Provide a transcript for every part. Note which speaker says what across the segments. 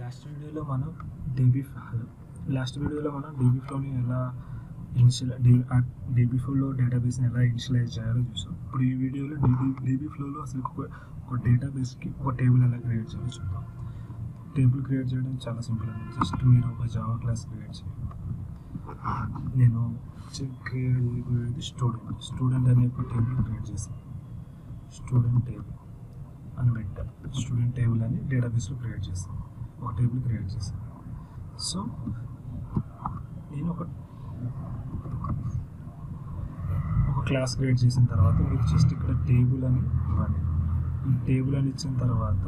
Speaker 1: Last వీడియోలో మనం DBFlowని ఎలా DBFlow డేటాబేస్ని ఎలా ఇనిషియలైజ్ చేయాలో చూసాం. ఇప్పుడు ఈ వీడియోలో DBFlowలో అసలు ఒక డేటాబేస్కి ఒక టేబుల్ ఎలా క్రియేట్ చేయాలో చూద్దాం. టేబుల్ క్రియేట్ చేయడం చాలా సింపుల్ అండి. జస్ట్ మీరు ఒక జావా క్లాస్ క్రియేట్ చేయండి. నేను క్రియేట్ చేయబోయేది స్టూడెంట్ అనే ఒక టేబుల్ క్రియేట్ చేశాను. స్టూడెంట్ టేబుల్ అని పెట్టాను. స్టూడెంట్ టేబుల్ అని డేటాబేస్లో క్రియేట్ చేస్తాను. ఒక టేబుల్ క్రియేట్ చేశాను. సో నేను ఒక క్లాస్ క్రియేట్ చేసిన తర్వాత మీకు జస్ట్ ఇక్కడ టేబుల్ అని ఇవ్వండి. ఈ టేబుల్ అని ఇచ్చిన తర్వాత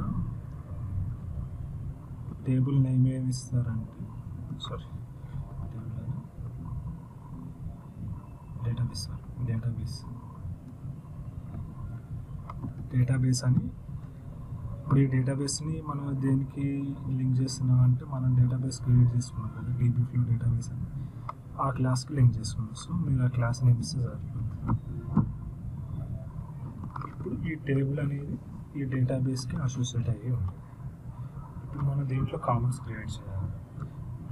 Speaker 1: టేబుల్ నేమ్ ఏమి ఇస్తారంటే డేటాబేస్ అని. ఇప్పుడు ఈ డేటాబేస్ని మనం దేనికి లింక్ చేస్తున్నాం అంటే మనం డేటాబేస్ క్రియేట్ చేసుకున్నాం కదా, DBFlow డేటాబేస్ అని, ఆ క్లాస్కి లింక్ చేసుకున్నాం. సో మీరు ఆ క్లాస్ నేమ్ ఇస్తే సరిపోతుంది. ఇప్పుడు ఈ టేబుల్ అనేది ఈ డేటాబేస్కి అసోసియేట్ అయ్యి ఉంటుంది. ఇప్పుడు మనం దీంట్లో కాలమ్స్ క్రియేట్ చేయాలి.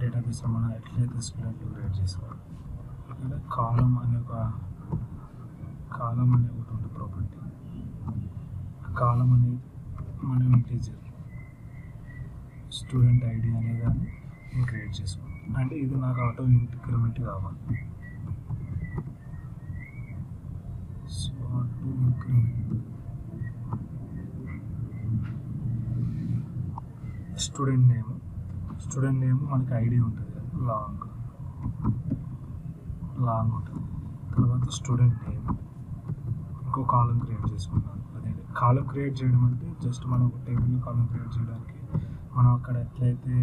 Speaker 1: డేటాబేస్లో మనం ఎట్లయితే స్టూడెంట్లు క్రియేట్ చేసుకోవాలి. ఇక్కడ కాలమ్ అనే ఒకటి ఉంటుంది ప్రాపర్టీ. కాలం అనేది మనం ఇంటీజర్ స్టూడెంట్ ఐడి అనేదాన్ని నేను క్రియేట్ చేసుకున్నాను. అంటే ఇది నాకు ఆటో ఇంక్రిమెంట్ కావాలి. So auto increment student name మనకి ఐడి ఉంటుంది కదా, లాంగ్ ఉంటుంది. తర్వాత స్టూడెంట్ నేమ్ ఇంకో కాలం క్రియేట్ చేసుకున్నాను. అదే కాలం క్రియేట్ చేయడం అంటే జస్ట్ మనం ఒక టేబుల్లో కాలం క్రియేట్ చేయడానికి మనం అక్కడ ఎట్లయితే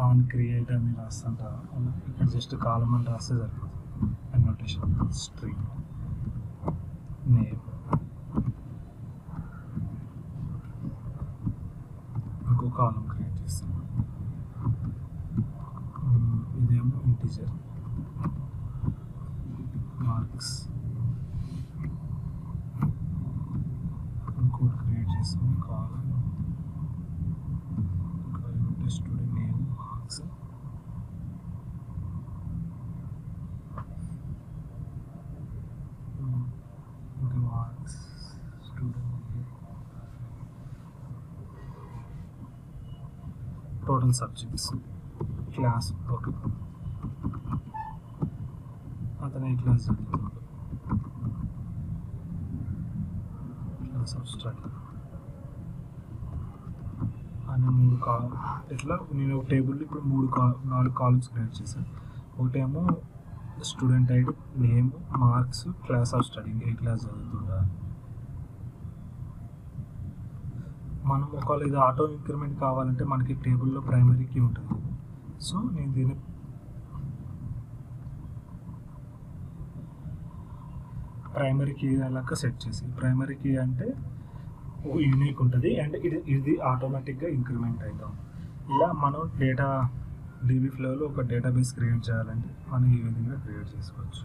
Speaker 1: ఆన్ క్రియేట్ అని రాస్తుంటాం అలా ఇక్కడ జస్ట్ కాలం అని రాస్తే సరిపోతుంది. అన్నోటేషన్ స్ట్రింగ్ నేమ్ ఇంకో కాలం క్రియేట్ చేస్తాం. ఇదేమో ఇంటీజర్ మార్క్స్ ఇంకోటి క్రియేట్ చేస్తాం. కాలం స్టూడెంట్ నేమ్ మార్క్స్ ఇంకా marks student name total subjects class okay అతను ఏ క్లాస్ చదువుతుంది క్లాస్ ఆఫ్ స్టడీ అనే 3 కాలం. ఇట్లా నేను ఒక టేబుల్లో ఇప్పుడు 4 కాలమ్స్ క్రియేట్ చేశాను. ఒకటేమో student ID, name, marks, class of study ఏ క్లాస్ చదువుతుందా. మనం ఒకవేళ ఇది ఆటో ఇంక్రిమెంట్ కావాలంటే మనకి టేబుల్లో ప్రైమరీ కీ ఉంటుంది. సో నేను దీన్ని ప్రైమరీ కీ అలాగా సెట్ చేసి, ప్రైమరీ కీ అంటే యూనిక్ ఉంటుంది అండ్ ఇది ఆటోమేటిక్గా ఇంక్రిమెంట్ అవుతాం. ఇలా మనం DBFlowలో ఒక డేటాబేస్ క్రియేట్ చేయాలంటే మనం ఈ విధంగా క్రియేట్ చేసుకోవచ్చు.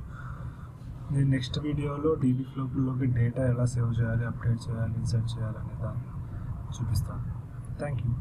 Speaker 1: నేను నెక్స్ట్ వీడియోలో DBFlowలోకి డేటా ఎలా సేవ్ చేయాలి, అప్డేట్ చేయాలి, ఇన్సర్ట్ చేయాలి అనే దాన్ని చూపిస్తాను. Thank you.